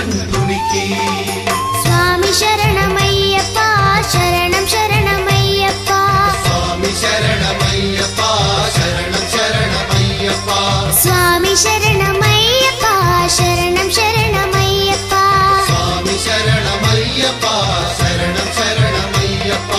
మణికంఠునికి స్వామి శరణమయ్యప్ప శరణం శరణమయ్యప్ప స్వామి శరణమయ్యప్ప శరణం శరణమయ్యప్ప స్వామి శరణమయ్యప్ప శరణం శరణమయ్యప్ప స్వామి శరణమయ్యప్ప శరణం శరణమయ్యప్ప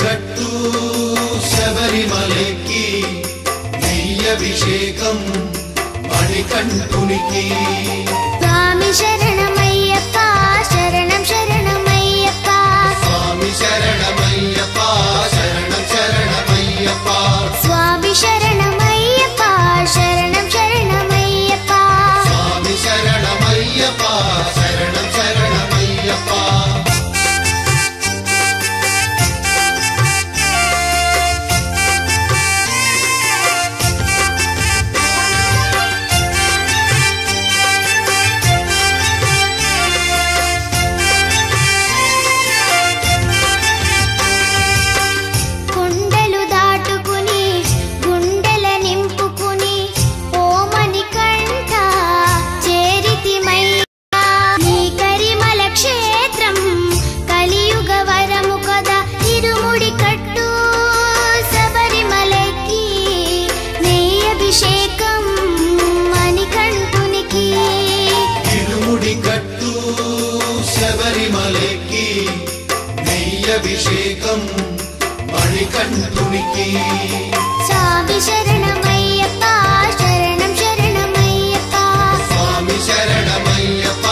కట్టు శబరిమలకి నెయ్యభిషేకం మణికంఠునికి స్వామి శరణమయ్యప్ప శరణం శరణమయ్యప్ప స్వామి శరణమయ్యప్ప శరణం శరణమయ్యప్ప స్వామి శరణమయ్యప్ప శరణం శరణమయ్యప్ప స్వామి శరణమయ్యప్ప శరణం శరణమయ్యప్ప కట్టు శబరిమలకి నెయ్యభిషేకం మణికంఠునికి స్వామి శరణమయ్యప్ప శరణం శరణమయ్యప్ప స్వామి శరణమయ్యప్ప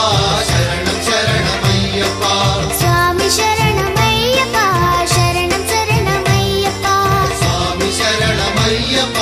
శరణం శరణమయ్యప్ప స్వామి శరణమయ్యప్ప శరణం శరణమయ్యప్ప స్వామి శరణమయ్యప్ప